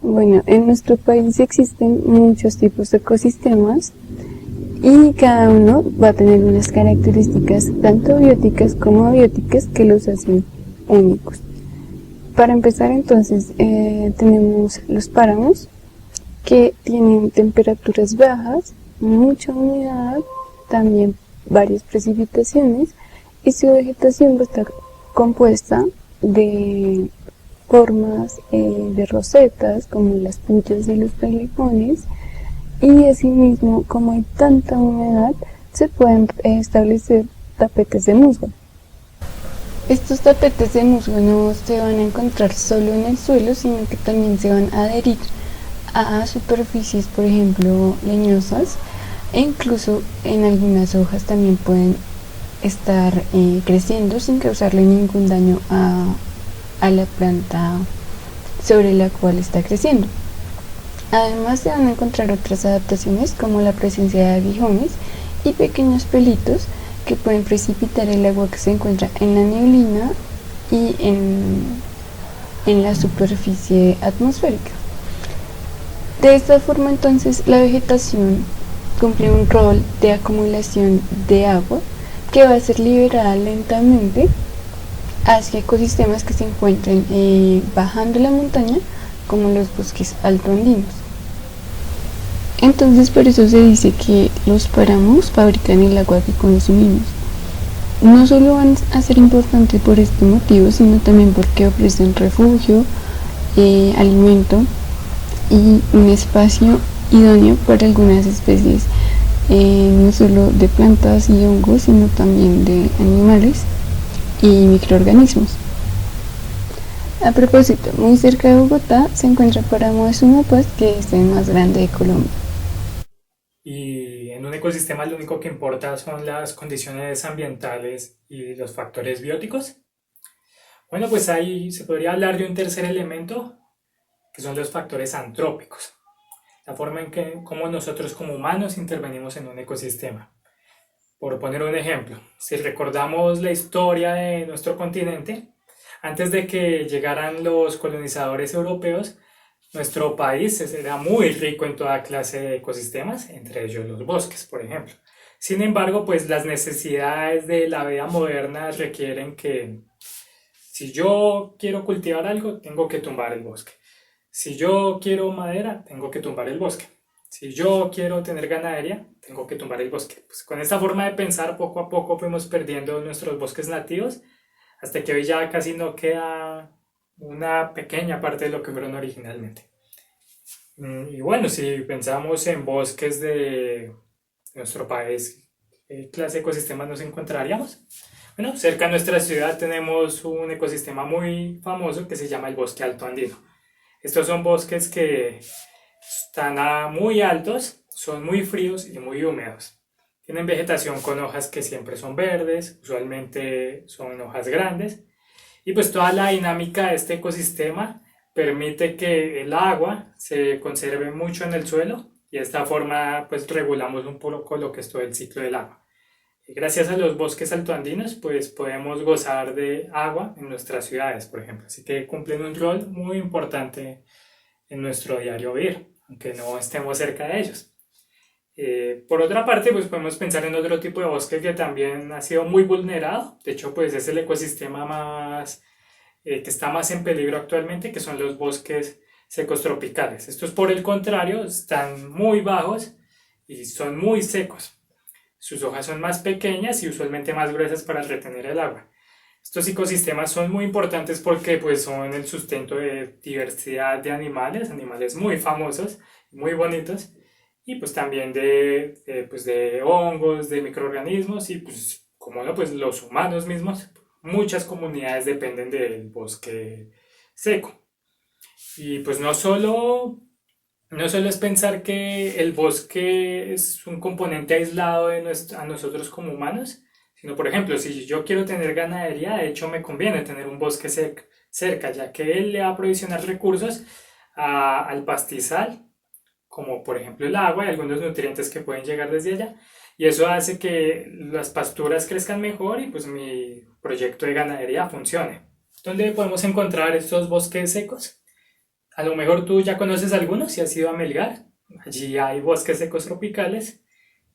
Bueno, en nuestro país existen muchos tipos de ecosistemas y cada uno va a tener unas características tanto bióticas como abióticas que los hacen únicos. Para empezar entonces tenemos los páramos que tienen temperaturas bajas, mucha humedad, también varias precipitaciones y su vegetación va a estar compuesta de formas de rosetas como las puyas y los frailejones y asimismo como hay tanta humedad se pueden establecer tapetes de musgo. Estos tapetes de musgo no se van a encontrar solo en el suelo, sino que también se van a adherir a superficies, por ejemplo, leñosas, e incluso en algunas hojas también pueden estar creciendo sin causarle ningún daño a la planta sobre la cual está creciendo. Además se van a encontrar otras adaptaciones como la presencia de aguijones y pequeños pelitos que pueden precipitar el agua que se encuentra en la neblina y en la superficie atmosférica. De esta forma entonces la vegetación cumple un rol de acumulación de agua que va a ser liberada lentamente hacia ecosistemas que se encuentren bajando la montaña como los bosques altoandinos. Entonces por eso se dice que los páramos fabrican el agua que consumimos. No solo van a ser importantes por este motivo, sino también porque ofrecen refugio, alimento y un espacio idóneo para algunas especies, no solo de plantas y hongos, sino también de animales y microorganismos. A propósito, muy cerca de Bogotá se encuentra el páramo de Sumapaz, que es el más grande de Colombia. Y en un ecosistema lo único que importa son las condiciones ambientales y los factores bióticos. Bueno, pues ahí se podría hablar de un tercer elemento, que son los factores antrópicos, la forma en que cómo nosotros como humanos intervenimos en un ecosistema. Por poner un ejemplo, si recordamos la historia de nuestro continente, antes de que llegaran los colonizadores europeos, nuestro país era muy rico en toda clase de ecosistemas, entre ellos los bosques, por ejemplo. Sin embargo, pues las necesidades de la vida moderna requieren que si yo quiero cultivar algo, tengo que tumbar el bosque. Si yo quiero madera, tengo que tumbar el bosque. Si yo quiero tener ganadería, tengo que tumbar el bosque. Pues con esta forma de pensar, poco a poco fuimos perdiendo nuestros bosques nativos, hasta que hoy ya casi no queda una pequeña parte de lo que fueron originalmente. Y bueno, si pensamos en bosques de nuestro país, ¿qué clase de ecosistemas nos encontraríamos? Bueno, cerca de nuestra ciudad tenemos un ecosistema muy famoso que se llama el bosque alto andino. Estos son bosques que están muy altos, son muy fríos y muy húmedos. Tienen vegetación con hojas que siempre son verdes, usualmente son hojas grandes, y pues toda la dinámica de este ecosistema permite que el agua se conserve mucho en el suelo y de esta forma pues regulamos un poco lo que es todo el ciclo del agua. Y gracias a los bosques altoandinos pues podemos gozar de agua en nuestras ciudades, por ejemplo. Así que cumplen un rol muy importante en nuestro diario vivir, aunque no estemos cerca de ellos. Por otra parte, pues podemos pensar en otro tipo de bosque que también ha sido muy vulnerado. De hecho, pues es el ecosistema más que está más en peligro actualmente, que son los bosques secos tropicales. Estos, por el contrario, están muy bajos y son muy secos. Sus hojas son más pequeñas y usualmente más gruesas para retener el agua. Estos ecosistemas son muy importantes porque pues, son el sustento de diversidad de animales, animales muy famosos, muy bonitos, y pues también de hongos, de microorganismos y pues como no, pues los humanos mismos, muchas comunidades dependen del bosque seco. Y pues no solo es pensar que el bosque es un componente aislado a nosotros como humanos, sino por ejemplo, si yo quiero tener ganadería, de hecho me conviene tener un bosque cerca, ya que él le va a provisionar recursos al pastizal como por ejemplo el agua y algunos nutrientes que pueden llegar desde allá. Y eso hace que las pasturas crezcan mejor y pues mi proyecto de ganadería funcione. ¿Dónde podemos encontrar estos bosques secos? A lo mejor tú ya conoces algunos si has ido a Melgar. Allí hay bosques secos tropicales,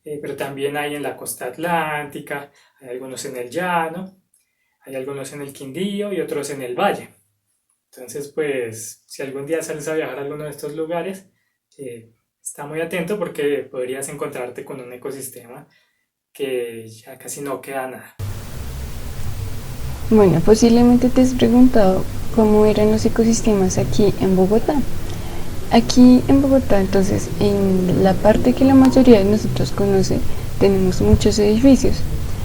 pero también hay en la costa atlántica, hay algunos en el llano, hay algunos en el Quindío y otros en el valle. Entonces, pues, si algún día sales a viajar a alguno de estos lugares, está muy atento porque podrías encontrarte con un ecosistema que ya casi no queda nada. Bueno, posiblemente te has preguntado cómo eran los ecosistemas aquí en Bogotá. Aquí en Bogotá, entonces, en la parte que la mayoría de nosotros conoce, tenemos muchos edificios,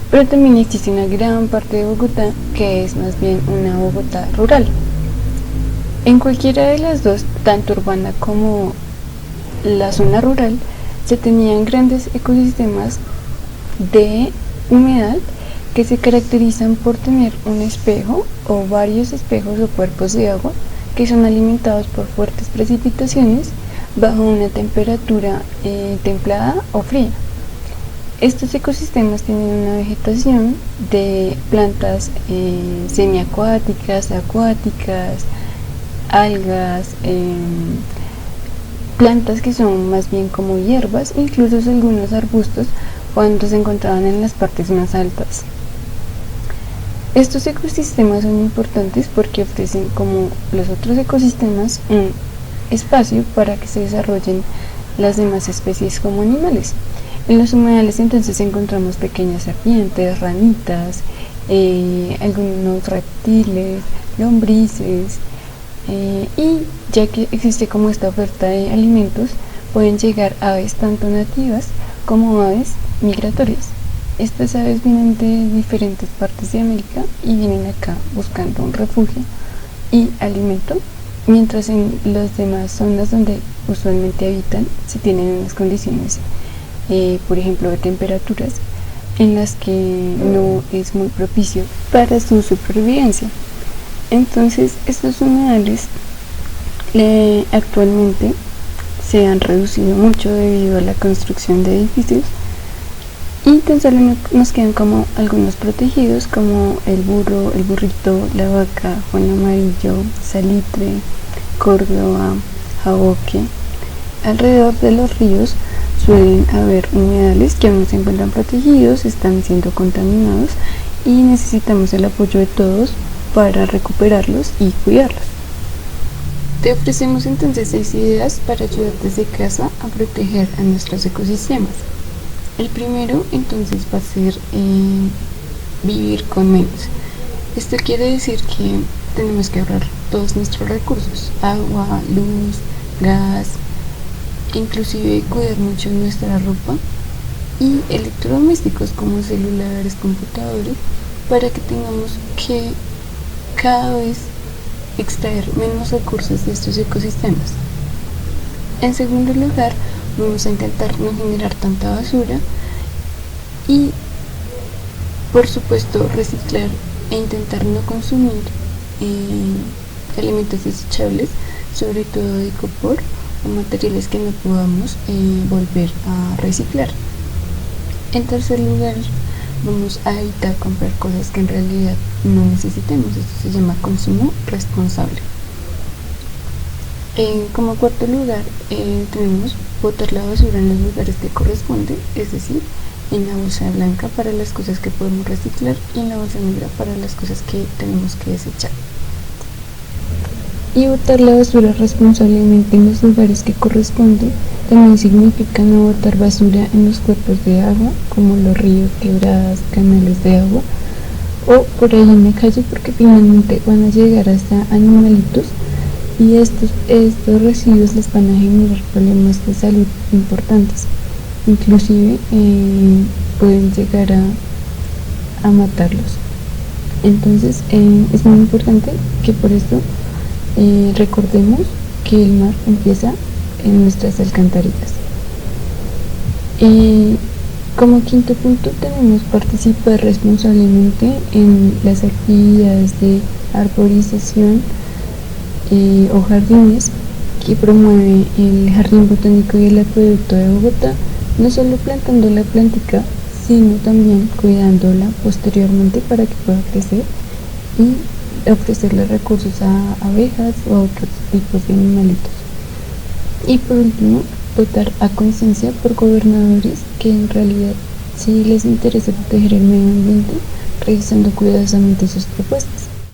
pero también existe una gran parte de Bogotá que es más bien una Bogotá rural. En cualquiera de las dos, tanto urbana como la zona rural, se tenían grandes ecosistemas de humedad que se caracterizan por tener un espejo o varios espejos o cuerpos de agua que son alimentados por fuertes precipitaciones bajo una temperatura templada o fría. Estos ecosistemas tienen una vegetación de plantas semiacuáticas, acuáticas, algas, plantas que son más bien como hierbas, incluso algunos arbustos cuando se encontraban en las partes más altas. Estos ecosistemas son importantes porque ofrecen, como los otros ecosistemas, un espacio para que se desarrollen las demás especies como animales. En los humedales entonces encontramos pequeñas serpientes, ranitas, algunos reptiles, lombrices, y ya que existe como esta oferta de alimentos, pueden llegar aves tanto nativas como aves migratorias. Estas aves vienen de diferentes partes de América y vienen acá buscando un refugio y alimento, mientras en las demás zonas donde usualmente habitan se tienen unas condiciones, por ejemplo, de temperaturas en las que no es muy propicio para su supervivencia. Entonces, estos humedales actualmente se han reducido mucho debido a la construcción de edificios y tan solo nos quedan como algunos protegidos como el burro, el burrito, la vaca, Juan Amarillo, Salitre, Córdoba, Jaboque. Alrededor de los ríos suelen haber humedales que aún no se encuentran protegidos, están siendo contaminados y necesitamos el apoyo de todos para recuperarlos y cuidarlos. Te ofrecemos entonces 6 ideas para ayudar desde casa a proteger a nuestros ecosistemas. El primero entonces va a ser vivir con menos. Esto quiere decir que tenemos que ahorrar todos nuestros recursos, agua, luz, gas, inclusive cuidar mucho nuestra ropa y electrodomésticos como celulares, computadores, para que tengamos que cada vez extraer menos recursos de estos ecosistemas. En segundo lugar, vamos a intentar no generar tanta basura y, por supuesto, reciclar e intentar no consumir elementos desechables, sobre todo de icopor o materiales que no podamos volver a reciclar. En tercer lugar, vamos a evitar comprar cosas que en realidad no necesitemos. Esto se llama consumo responsable. Como cuarto lugar, tenemos botar la basura en los lugares que corresponden, es decir, en la bolsa blanca para las cosas que podemos reciclar y en la bolsa negra para las cosas que tenemos que desechar. Y botar la basura responsablemente en los lugares que corresponden también significa no botar basura en los cuerpos de agua, como los ríos, quebradas, canales de agua, o por ahí en la calle, porque finalmente van a llegar hasta animalitos y estos residuos les van a generar problemas de salud importantes. Inclusive pueden llegar a matarlos. Entonces es muy importante que por esto recordemos que el mar empieza en nuestras alcantarillas. Como quinto punto tenemos participar responsablemente en las actividades de arborización o jardines que promueve el Jardín Botánico y el Acueducto de Bogotá, no solo plantando la plántica, sino también cuidándola posteriormente para que pueda crecer y ofrecerle recursos a abejas o a otros tipos de animalitos. Y por último, votar a conciencia por gobernadores que en realidad sí les interesa proteger el medio ambiente, revisando cuidadosamente sus propuestas.